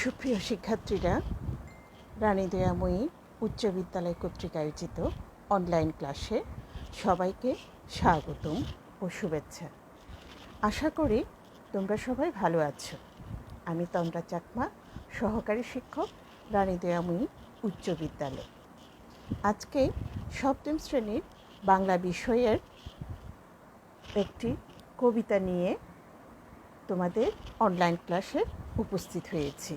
সুপ্রিয় শিক্ষার্থীরা, রানী দয়াময়ী উচ্চ বিদ্যালয় কর্তৃক আয়োজিত অনলাইন ক্লাসে সবাইকে স্বাগতম ও শুভেচ্ছা। আশা করি তোমরা সবাই ভালো আছো। আমি তন্দ্রা চাকমা, সহকারী শিক্ষক, রানী দয়াময়ী উচ্চ বিদ্যালয়। আজকে সপ্তম শ্রেণীর বাংলা বিষয়ের একটি কবিতা নিয়ে তোমাদের অনলাইন ক্লাসে উপস্থিত হয়েছি।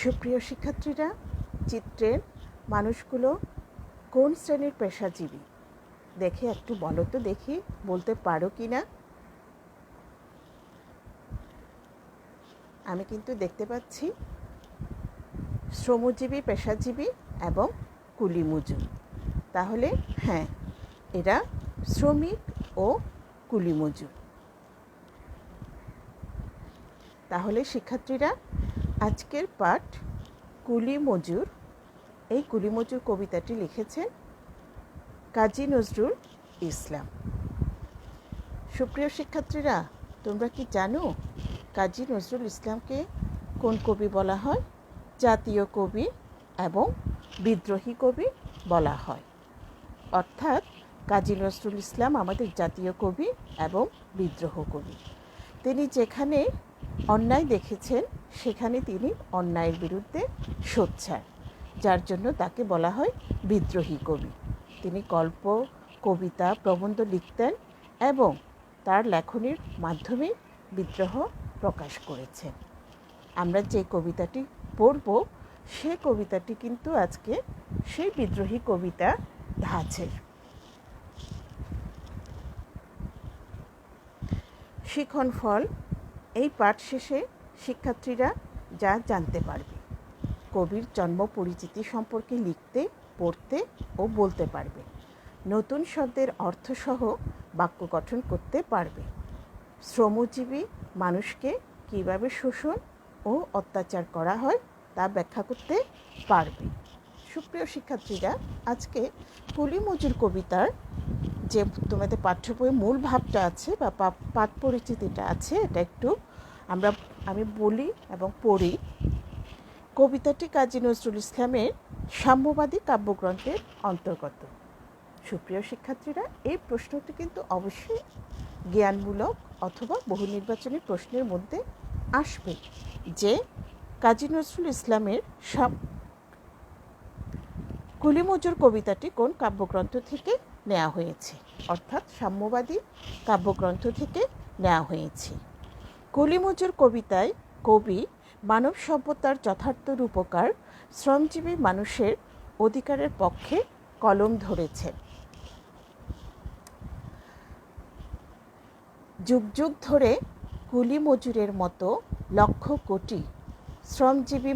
সুপ্রিয় শিক্ষার্থীরা, চিত্রের মানুষগুলো কোন শ্রেণীর পেশাজীবী দেখে একটু বলো তো দেখি, বলতে পারো কি না? আমি কিন্তু দেখতে পাচ্ছি শ্রমজীবী, পেশাজীবী এবং কুলি মজুর। তাহলে হ্যাঁ, এরা শ্রমিক ও কুলি মজুর। তাহলে শিক্ষার্থীরা, আজকের পাঠ কুলি মজুর। এই কুলি মজুর কবিতাটি লিখেছেন কাজী নজরুল ইসলাম। সুপ্রিয় শিক্ষার্থীরা, তোমরা কি জানো কাজী নজরুল ইসলামকে কোন কবি বলা হয়? জাতীয় কবি এবং বিদ্রোহী কবি বলা হয়। অর্থাৎ কাজী নজরুল ইসলাম আমাদের জাতীয় কবি এবং বিদ্রোহ কবি। তিনি যেখানে অন্যায় দেখেছেন সেখানে তিনি অন্যায়ের বিরুদ্ধে সোচ্চার, যার জন্য তাকে বলা হয় বিদ্রোহী কবি। তিনি গল্প, কবিতা, প্রবন্ধ লিখতেন এবং তার লেখনীর মাধ্যমে বিদ্রোহ প্রকাশ করেছেন। আমরা যে কবিতাটি পড়ব সে কবিতাটি কিন্তু আজকে সেই বিদ্রোহী কবিতা ধাঁচের। শিখন ফল। এই পাঠ শেষে শিক্ষার্থীরা যা জানতে পারবে, কবির জন্ম পরিচিতি সম্পর্কে লিখতে, পড়তে ও বলতে পারবে। নতুন শব্দের অর্থসহ বাক্য গঠন করতে পারবে। শ্রমজীবী মানুষকে কীভাবে শোষণ ও অত্যাচার করা হয় তা ব্যাখ্যা করতে পারবে। সুপ্রিয় শিক্ষার্থীরা, আজকে কুলি মজুর কবিতার যে তোমাদের পাঠ্য বইয়ে মূল ভাবটা আছে বা পাঠ পরিচিতিটা আছে, এটা একটু আমি বলি এবং পড়ি। কবিতাটি কাজী নজরুল ইসলামের সাম্যবাদী কাব্যগ্রন্থের অন্তর্গত। সুপ্রিয় শিক্ষার্থীরা, এই প্রশ্নটি কিন্তু অবশ্যই জ্ঞানমূলক অথবা বহু নির্বাচনী প্রশ্নের মধ্যে আসবে যে কাজী নজরুল ইসলামের কুলি মজুর কবিতাটি কোন কাব্যগ্রন্থ থেকে নেওয়া হয়েছে, অর্থাৎ সাম্যবাদী কাব্যগ্রন্থ থেকে নেওয়া হয়েছে। কুলি মজুর কবিতায় কবি মানব সভ্যতার যথার্থ রূপকার শ্রমজীবী মানুষের অধিকারের পক্ষে কলম ধরেছেন। যুগ যুগ ধরে কুলি মজুরের মতো লক্ষ কোটি শ্রমজীবী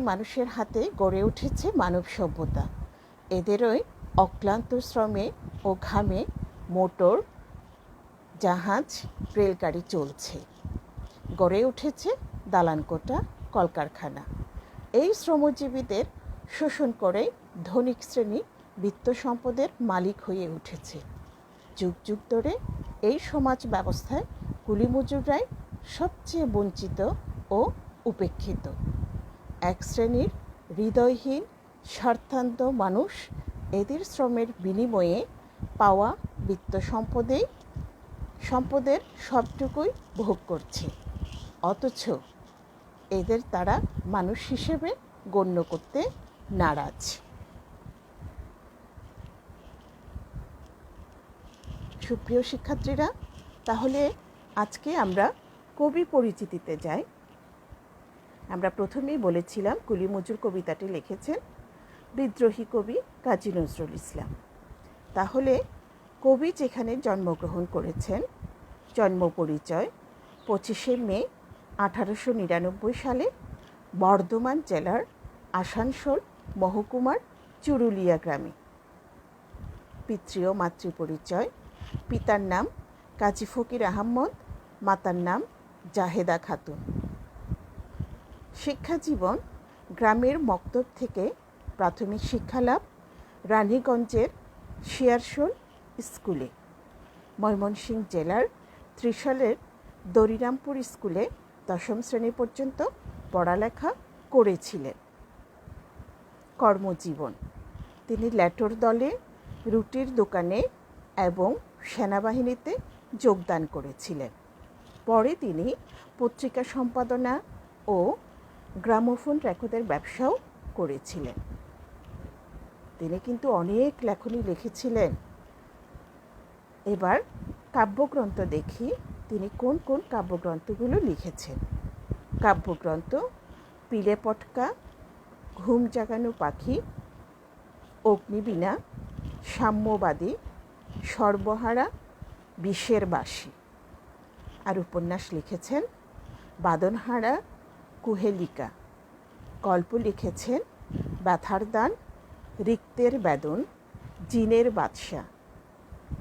মানুষের হাতে গড়ে উঠেছে মানব সভ্যতা। এদেরই অক্লান্ত শ্রমে ও ঘামে মোটর, জাহাজ, রেলগাড়ি চলছে। গড়ে উঠেছে দালানকোঠা, কলকারখানা। এই শ্রমজীবীদের শোষণ করে ধনিক শ্রেণী বিত্ত সম্পদের মালিক হয়ে উঠেছে। যুগ যুগ ধরে এই সমাজ ব্যবস্থায় কুলি মজুররাই সবচেয়ে বঞ্চিত ও উপেক্ষিত। এক শ্রেণীর হৃদয়হীন স্বার্থান্ত মানুষ এদের শ্রমের বিনিময়ে পাওয়া বিত্ত সম্পদের সবটুকুই ভোগ করছে, অথচ এদের তারা মানুষ হিসেবে গণ্য করতে নারাজ। সুপ্রিয় শিক্ষার্থীরা, তাহলে আজকে আমরা কবি পরিচিতিতে যাই। আমরা প্রথমেই বলেছিলাম কুলি মজুর কবিতাটি লিখেছেন বিদ্রোহী কবি কাজী নজরুল ইসলাম। তাহলে কবি যেখানে জন্মগ্রহণ করেছেন, জন্ম পরিচয় 25শে মে 1899 সালে বর্ধমান জেলার আসানসোল মহকুমার চুরুলিয়া গ্রামে। পিতৃ ও মাতৃপরিচয়। পিতার নাম কাজী ফকির আহমদ, মাতার নাম জাহেদা খাতুন। শিক্ষাজীবন গ্রামের মক্তব থেকে প্রাথমিক শিক্ষালাভ রানীগঞ্জের শিয়ারশোল স্কুলে, ময়মনসিংহ জেলার ত্রিশালের দরিরামপুর স্কুলে 10ম শ্রেণী পর্যন্ত পড়ালেখা করেছিলেন। কর্মজীবন: তিনি ল্যাটোর দলে, রুটির দোকানে এবং সেনাবাহিনীতে যোগদান করেছিলেন। পরে তিনি পত্রিকা সম্পাদনা ও গ্রামোফোন রেকর্ডের ব্যবসাও করেছিলেন। তিনি কিন্তু অনেক লেখনী লিখেছিলেন। এবার কাব্যগ্রন্থ দেখি তিনি কোন কোন কাব্যগ্রন্থগুলো লিখেছেন। কাব্যগ্রন্থ: পিলে পটকা, ঘুম জাগানো পাখি, অগ্নিবীণা, সাম্যবাদী, সর্বহারা, বিষের বাসী। আর উপন্যাস লিখেছেন বাদনহারা, কুহেলিকা। গল্প লিখেছেন ব্যথার দান, রিক্তের বেদন, জিনের বাদশা।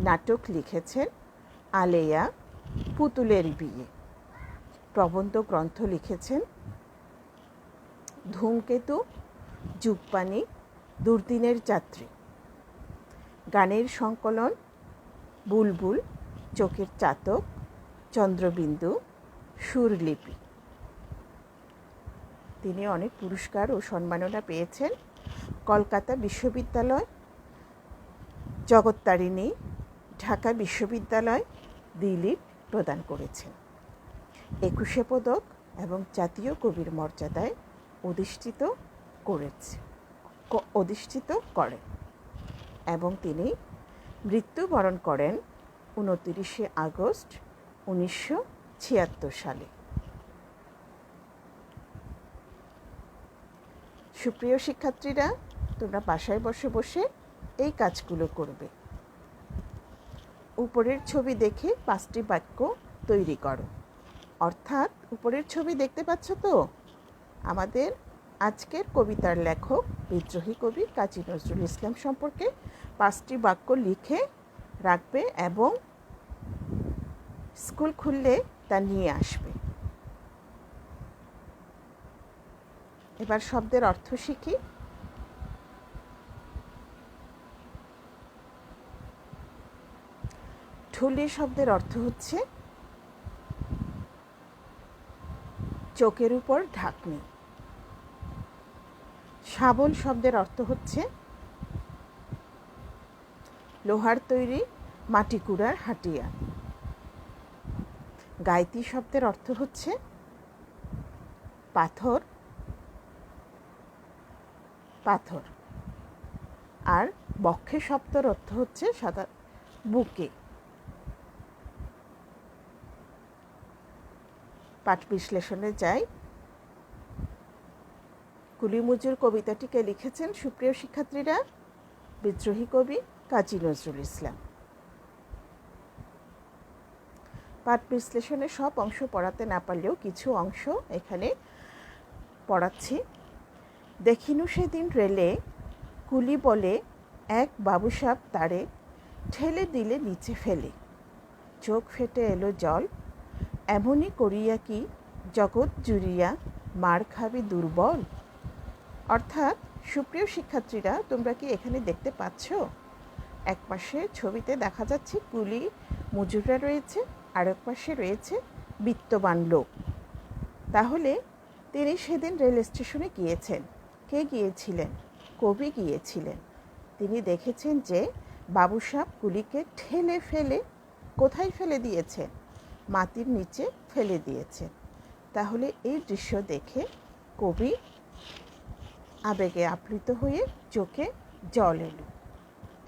নাটক লিখেছেন আলেয়া, পুতুলের বিয়ে। প্রবন্ধ গ্রন্থ লিখেছেন ধূমকেতু, যুগপানি, দুর্দিনের যাত্রী। গানের সংকলন বুলবুল, চোখের চাতক, চন্দ্রবিন্দু, সুরলিপি। তিনি অনেক পুরস্কার ও সম্মাননা পেয়েছেন। কলকাতা বিশ্ববিদ্যালয়, জগত্তারিণী, ঢাকা বিশ্ববিদ্যালয় দিলীপ প্রদান করেছেন। 21শে পদক এবং জাতীয় কবির মর্যাদায় অধিষ্ঠিত করেন এবং তিনি মৃত্যুবরণ করেন 29শে আগস্ট 1976 সালে। সুপ্রিয় শিক্ষার্থীরা, তোমরা বাসায় বসে বসে এই কাজগুলো করবে। উপরের ছবি দেখে 5টি বাক্য তৈরি করো। অর্থাৎ উপরের ছবি দেখতে পাচ্ছ তো? আমাদের আজকের কবিতার লেখক বিদ্রোহী কবি কাজী নজরুল ইসলাম সম্পর্কে 5টি বাক্য লিখে রাখবে এবং স্কুল খুললে তা নিয়ে আসবে। এবার শব্দের অর্থ শিখি। ঠুলি শব্দের অর্থ হচ্ছে চোখের উপর ঢাকনি। শাবল শব্দের অর্থ হচ্ছে লোহার তৈরি মাটি কুড়ার হাটিয়া। গাইতি শব্দের অর্থ হচ্ছে পাথর। আর বক্ষে শব্দের অর্থ হচ্ছে সাদা বুকে। পাঠ বিশ্লেষণে যাই। কুলি মজুর কবিতাটিকে লিখেছেন, সুপ্রিয় শিক্ষার্থীরা, বিদ্রোহী কবি কাজী নজরুল ইসলাম। পাঠ বিশ্লেষণে সব অংশ পড়াতে না পারলেও কিছু অংশ এখানে পড়াচ্ছি। দেখিনু সেদিন রেলে কুলি বলে এক বাবুসাব তারে ঠেলে দিলে নিচে ফেলে, চোখ ফেটে এলো জল, এমনই করিয়া কি জগৎ জুড়িয়া মার খাবি দুর্বল। অর্থাৎ সুপ্রিয় শিক্ষার্থীরা, তোমরা কি এখানে দেখতে পাচ্ছ? এক পাশে ছবিতে দেখা যাচ্ছে কুলি মজুররা রয়েছে, আর এক পাশে রয়েছে বিত্তবান লোক। তাহলে তিনি সেদিন রেল স্টেশনে গিয়েছেন। কে গিয়েছিলেন? কবি গিয়েছিলেন। তিনি দেখেছেন যে বাবুসাব কুলিকে ঠেলে ফেলে কোথায় ফেলে দিয়েছেন? মাটির নিচে ফেলে দিয়েছেন। তাহলে এই দৃশ্য দেখে কবি আবেগে আপ্লুত হয়ে চোখে জল এলো।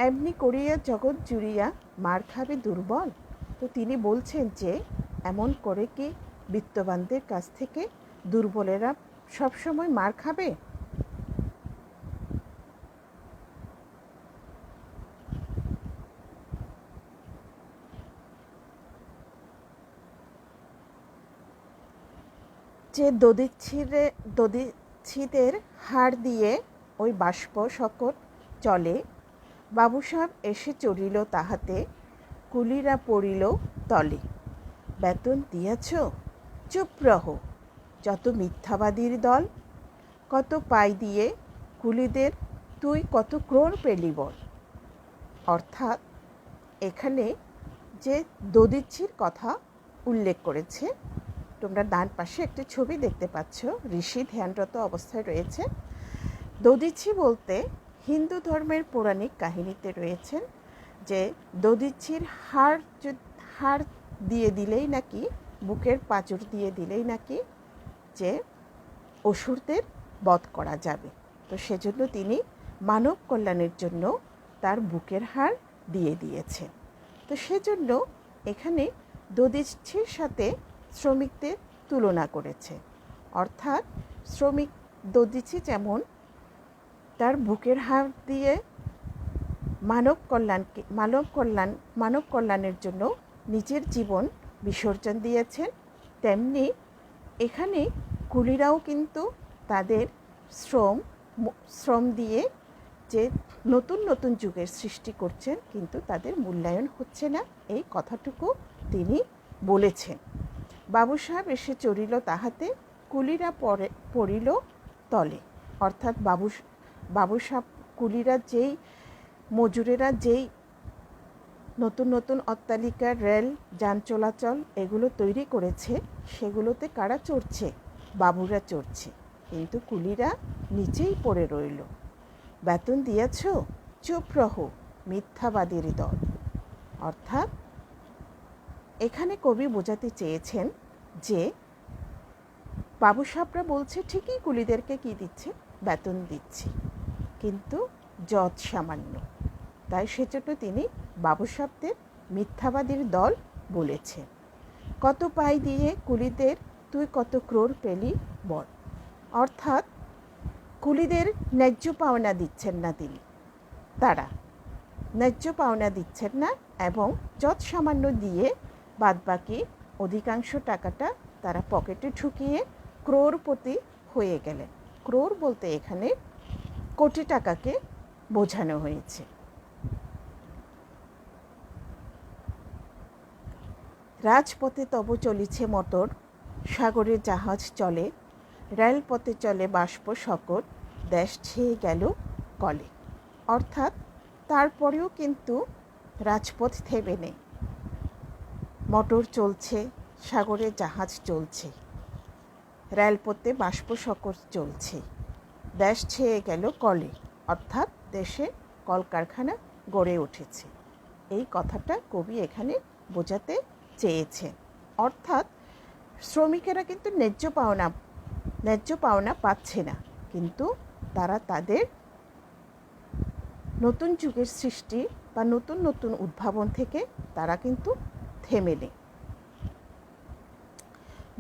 এমনি করিয়া জগৎ জুড়িয়া মার খাবে দুর্বল। তো তিনি বলছেন যে এমন করে কি বিত্তবানদের কাছ থেকে দুর্বলেরা সবসময় মার খাবে? যে দদিচ্ছিদের হাড় দিয়ে ওই বাষ্প শকট চলে, বাবু সাহেব এসে চড়িল তাহাতে, কুলিরা পড়িল তলে। বেতন দিয়াছ? চুপ রহ, যত মিথ্যাবাদীর দল। কত পাই দিয়ে কুলিদের তুই কত ক্রোড় পেলি বল। অর্থাৎ এখানে যে দদিচ্ছির কথা উল্লেখ করেছে, তোমরা ডান পাশে একটি ছবি দেখতে পাচ্ছ, ঋষি ধ্যানরত অবস্থায় রয়েছে। দদিচ্ছি বলতে হিন্দু ধর্মের পৌরাণিক কাহিনীতে রয়েছেন যে দদিচ্ছির হাড় দিয়ে দিলেই নাকি, বুকের পাঁজর দিয়ে দিলেই নাকি যে অসুরদের বধ করা যাবে। তো সেজন্য তিনি মানব কল্যাণের জন্য তার বুকের হাড় দিয়ে দিয়েছেন। তো সেজন্য এখানে দদিচ্ছির সাথে শ্রমিকদের তুলনা করেছে। অর্থাৎ শ্রমিক দদিচ্ছি যেমন তার বুকের হাড় দিয়ে মানব কল্যাণের জন্য নিজের জীবন বিসর্জন দিয়েছেন, তেমনি এখানে কুলিরাও কিন্তু তাদের শ্রম দিয়ে যে নতুন নতুন যুগের সৃষ্টি করছেন, কিন্তু তাদের মূল্যায়ন হচ্ছে না, এই কথাটুকু তিনি বলেছেন। বাবু সাহেব এসে চড়িল তাহাতে, কুলিরা পড়িল তলে। অর্থাৎ বাবু সাহেব কুলিরা মজুরেরা যেই নতুন নতুন অট্টালিকা, রেল, যান চলাচল এগুলো তৈরি করেছে, সেগুলোতে কারা চড়ছে? বাবুরা চড়ছে, কিন্তু কুলিরা নিচেই পড়ে রইল। বেতন দিয়েছ? চুপ রহ, মিথ্যাবাদীর দল। অর্থাৎ এখানে কবি বোঝাতে চেয়েছেন যে বাবু সাহেবরা বলছে ঠিকই কুলিদেরকে কি দিচ্ছে? বেতন দিচ্ছে, কিন্তু যৎ সামান্য। তাই সেজন্য তিনি বাবু সাহেবদের মিথ্যাবাদীর দল বলেছেন। কত পাই দিয়ে কুলিদের তুই কত ক্রোড় পেলি বল। অর্থাৎ কুলিদের ন্যায্য পাওনা দিচ্ছেন না তিনি, তারা ন্যায্য পাওনা দিচ্ছেন না, এবং যৎ সামান্য দিয়ে বাদবাকি অধিকাংশ টাকাটা তারা পকেটে ঢুকিয়ে ক্রোড়পতি হয়ে গেলেন। ক্রোড় বলতে এখানে কোটি টাকাকে বোঝানো হয়েছে। রাজপথে তব চলিছে মটর, সাগরে জাহাজ চলে, রেলপথে চলে বাষ্প শকট, দেশ ছেয়ে গেল কলে। অর্থাৎ তারপরেও কিন্তু রাজপথ থেমে নেই, মোটর চলছে, সাগরে জাহাজ চলছে, রেলপথে বাষ্প শকট চলছে, দেশ ছেয়ে গেল কলে। অর্থাৎ দেশে কলকারখানা গড়ে উঠেছে। এই কথাটা কবি এখানে বোঝাতে চেয়েছে। অর্থাৎ শ্রমিকেরা কিন্তু ন্যায্য পাওনা পাচ্ছে না, কিন্তু তারা তাদের নতুন যুগের সৃষ্টি বা নতুন নতুন উদ্ভাবন থেকে তারা কিন্তু থেমে নেই।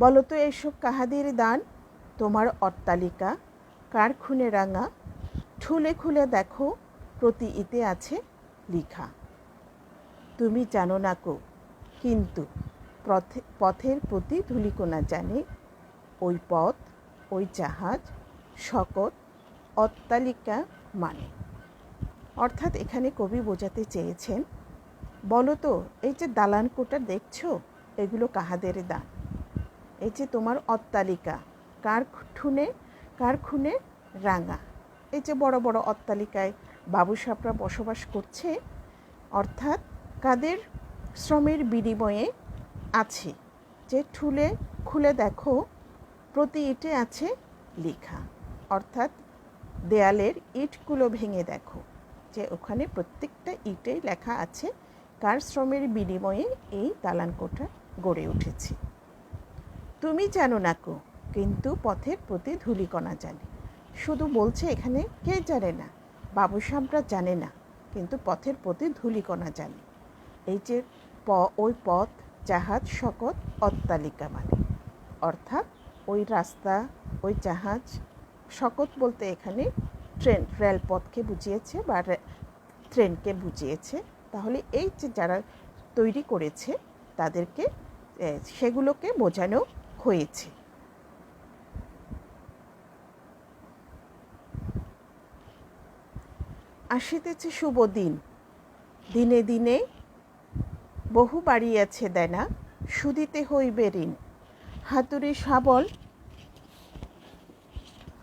বলতো এইসব কাহাদের দান, তোমার অট্টালিকা কার খুনে রাঙা, ঠুলে খুলে দেখো প্রতি ইতে আছে লিখা। তুমি জানো না কো, কিন্তু পথের প্রতি ধূলিকণা জানে, ওই পথ, ওই জাহাজ, শকট, অট্টালিকা মানে। অর্থাৎ এখানে কবি বোঝাতে চেয়েছেন, বলো তো এই যে দালান কোটা দেখছো, এগুলো কাহাদের দান? এই যে তোমার অট্টালিকা কার খুনে রাঙা, এই যে বড় বড় অট্টালিকায় বাবু সাহেবরা বসবাস করছে, অর্থাৎ কাদের শ্রমের বিনিময়ে আছে, যে খুলে দেখো প্রতি ইটে আছে লেখা। অর্থাৎ দেয়ালের ইটগুলো ভেঙে দেখো, যে ওখানে প্রত্যেকটা ইটেই লেখা আছে কার শ্রমের বিনিময়ে এই দালান কোঠা গড়ে উঠেছে। তুমি জানো না কো, কিন্তু পথের প্রতি ধূলিকণা জানে। শুধু বলছে এখানে কে জানে না? বাবু সাহেবরা জানে না, কিন্তু পথের প্রতি ধূলিকণা জানে। এই যে ওই পথ, জাহাজ, শকট, অট্টালিকা মানে, অর্থাৎ ওই রাস্তা, ওই জাহাজ, শকট বলতে এখানে রেলপথকে বুঝিয়েছে বা ট্রেনকে বুঝিয়েছে। তাহলে এই যে যারা তৈরি করেছে তাদেরকে সেগুলোকে বোঝানো হয়েছে। আসিতেছে শুভ দিন, দিনে দিনে বহু বাড়িয়াছে দেনা, শুধিতে হইবে ঋণ।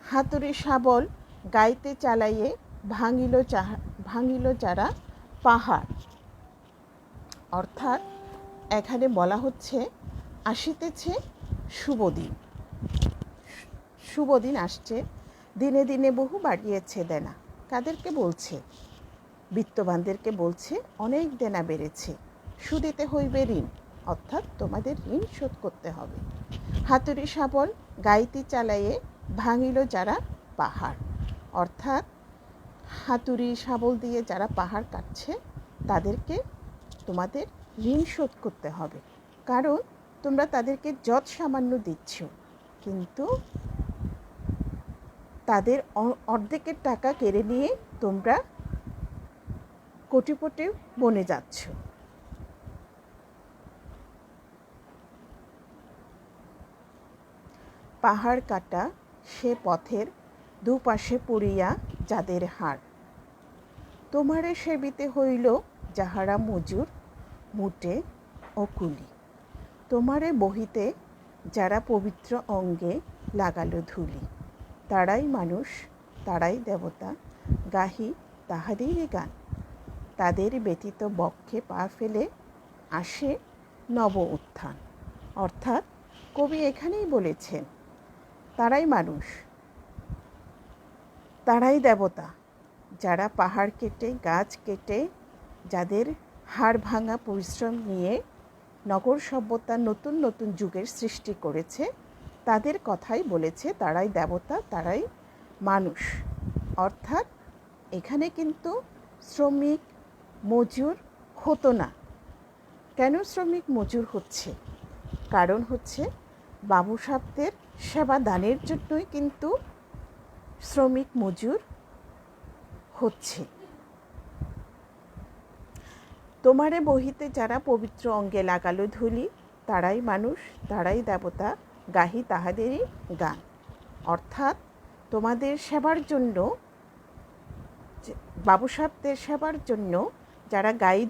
হাতুড়ি শাবল গাইতে চালাইয়ে ভাঙিল যারা পাহাড়। অর্থাৎ এখানে বলা হচ্ছে আসিতেছে শুভ দিন, শুভ দিন আসছে, দিনে দিনে বহু বাড়িয়েছে দেনা। কাদেরকে বলছে? বিত্তবানদেরকে বলছে অনেক দেনা বেড়েছে, শুধিতে হইবে ঋণ, অর্থাৎ তোমাদের ঋণ শোধ করতে হবে। হাতুড়ি শাবল গাইতে চালাইয়ে ভাঙিল যারা পাহাড়, অর্থাৎ হাতুড়ি শাবল দিয়ে যারা পাহাড় কাটছে তাদেরকে তোমাদের ঋণ শোধ করতে হবে। কারণ তোমরা তাদেরকে যৎ সামান্য দিচ্ছ, কিন্তু তাদের অর্ধেকের টাকা কেড়ে নিয়ে তোমরা কোটিপতি বনে যাচ্ছ। পাহাড় কাটা সে পথের দুপাশে পড়িয়া যাদের হাড়, তোমারে সেবিতে হইল যাহারা মজুর মুটে ও কুলি। তোমারে বহিতে যারা পবিত্র অঙ্গে লাগালো ধুলি, তারাই মানুষ তারাই দেবতা, গাহি তাহাদেরই গান। তাদের ব্যতীত বক্ষে পা ফেলে আসে নব উত্থান। অর্থাৎ কবি এখানেই বলেছেন তারাই মানুষ, তারাই দেবতা, যারা পাহাড় কেটে গাছ কেটে যাদের হাড় ভাঙা পরিশ্রম নিয়ে নগর সভ্যতার নতুন নতুন যুগের সৃষ্টি করেছে, তাদের কথাই বলেছে তারাই দেবতা, তারাই মানুষ। অর্থাৎ এখানে কিন্তু শ্রমিক মজুর হতো না। কেন শ্রমিক মজুর হচ্ছে? কারণ হচ্ছে বাবু সাহেবদের সেবা দানের জন্যই কিন্তু শ্রমিক মজুর হচ্ছে। তোমারে বহিতে যারা পবিত্র অঙ্গে লাগালো ধুলি, তারাই মানুষ তারাই দেবতা, গাহি তাহাদেরই গান। অর্থাৎ তোমাদের সেবার জন্য, বাবু সাহেবদের সেবার জন্য যারা গায়ে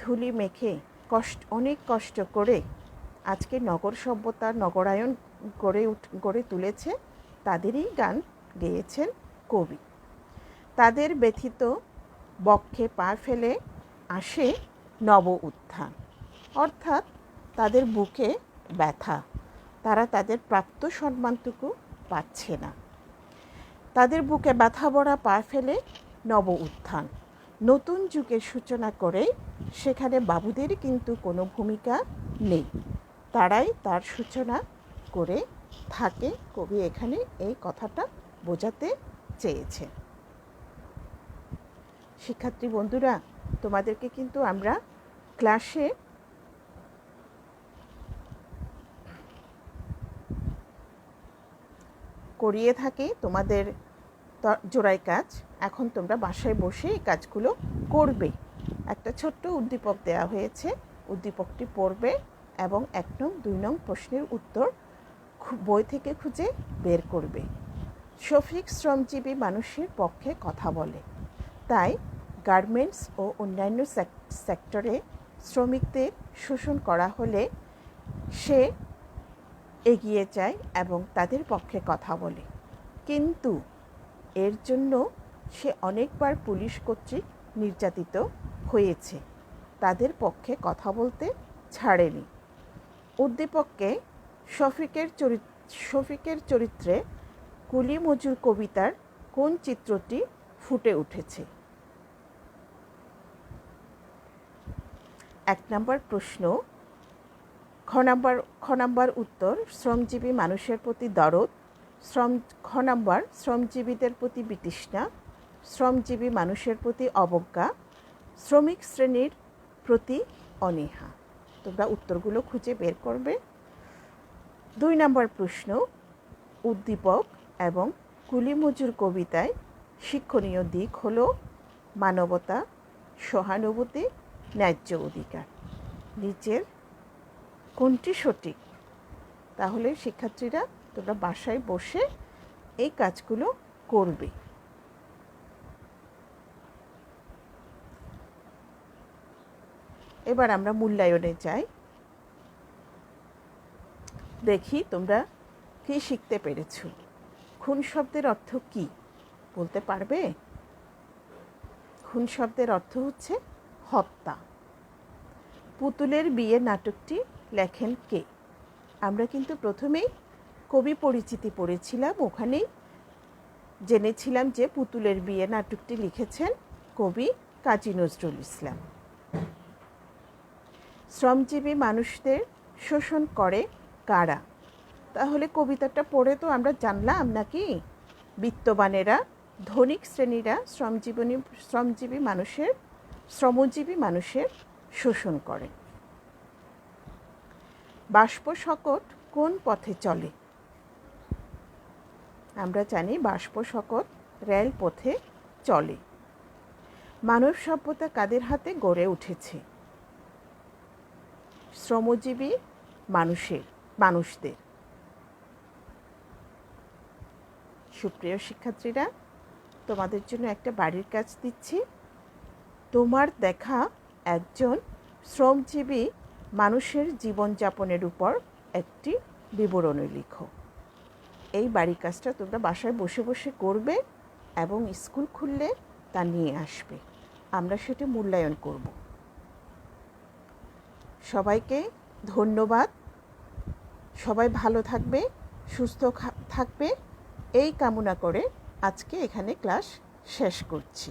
ধুলি মেখে অনেক কষ্ট করে আজকে নগর সভ্যতার নগরায়ন গড়ে তুলেছে, তাদেরই গান গেয়েছেন কবি। তাদের ব্যথিত বক্ষে পা ফেলে আসে নব উত্থান, অর্থাৎ তাদের বুকে ব্যথা, তারা তাদের প্রাপ্ত সম্মানটুকু পাচ্ছে না। তাদের বুকে ব্যথা ভরা পা ফেলে নব উত্থান, নতুন যুগের সূচনা করে সেখানে বাবুদের কিন্তু কোনো ভূমিকা নেই, তারাই তার সূচনা করে থাকে। কবি এখানে এই কথাটা বোঝাতে চেয়েছে। শিক্ষার্থী বন্ধুরা, তোমাদেরকে কিন্তু আমরা ক্লাসে করিয়ে থাকি তোমাদের জোড়াই কাজ। এখন তোমরা বাসায় বসে এই কাজগুলো করবে। একটা ছোট্ট উদ্দীপক দেওয়া হয়েছে, উদ্দীপকটি পড়বে এবং 1 নং 2 নং প্রশ্নের উত্তর বই থেকে খুঁজে বের করবে। শফিক শ্রমজীবী মানুষের পক্ষে কথা বলে, তাই গার্মেন্টস ও অন্যান্য সেক্টরে শ্রমিকদের শোষণ করা হলে সে এগিয়ে যায় এবং তাদের পক্ষে কথা বলে, কিন্তু এর জন্য সে অনেকবার পুলিশ কর্তৃক নির্যাতিত হয়েছে, তাদের পক্ষে কথা বলতে ছাড়েনি। উদ্দীপককে শফিকের চরিত্রে কুলি মজুর কবিতার কোন চিত্রটি ফুটে উঠেছে? 1 নম্বর প্রশ্ন, খ নম্বর উত্তর শ্রমজীবী মানুষের প্রতি দরদ, খ নম্বর শ্রমজীবীদের প্রতি বিতৃষ্ণা, শ্রমজীবী মানুষের প্রতি অবজ্ঞা, শ্রমিক শ্রেণীর প্রতি অনীহা। তোমরা উত্তরগুলো খুঁজে বের করবে। 2 নম্বর প্রশ্ন, উদ্দীপক এবং কুলি মজুর কবিতায় শিক্ষণীয় দিক হলো মানবতা, সহানুভূতি, ন্যায্য অধিকার। নিচের কোনটি সঠিক? তাহলে শিক্ষার্থীরা তোমরা বাসায় বসে এই কাজগুলো করবে। এবার আমরা মূল্যায়নে যাই। দেখি তোমরা কি শিখতে পেরেছো। খুন শব্দের অর্থ কি বলতে পারবে? খুন শব্দের অর্থ হচ্ছে হত্যা। পুতুলের বিয়ে নাটকটি লেখেন কে? আমরা কিন্তু প্রথমেই কবি পরিচিতি পড়েছিলাম, ওখানেই জেনেছিলাম যে পুতুলের বিয়ে নাটকটি লিখেছেন কবি কাজী নজরুল ইসলাম। শ্রমজীবী মানুষদের শোষণ করে কারা? তাহলে কবিতাটা পড়ে তো আমরা জানলাম নাকি বিত্তবানেরা, ধনিক শ্রেণীরা শ্রমজীবী মানুষের শোষণ করে। বাষ্প শকট কোন পথে চলে? আমরা জানি বাষ্প শকট রেল পথে চলে। মানব সভ্যতা কাদের হাতে গড়ে উঠেছে? শ্রমজীবী মানুষদের। সুপ্রিয় শিক্ষার্থীরা, তোমাদের জন্য একটা বাড়ির কাজ দিচ্ছি। তোমার দেখা একজন শ্রমজীবী মানুষের জীবনযাপনের উপর একটি বিবরণী লিখো। এই বাড়ির কাজটা তোমরা বাসায় বসে বসে করবে এবং স্কুল খুললে তা নিয়ে আসবে। আমরা সেটি মূল্যায়ন করব। সবাইকে ধন্যবাদ। সবাই ভালো থাকবে, সুস্থ থাকবে এই কামনা করে আজকে এখানে ক্লাস শেষ করছি।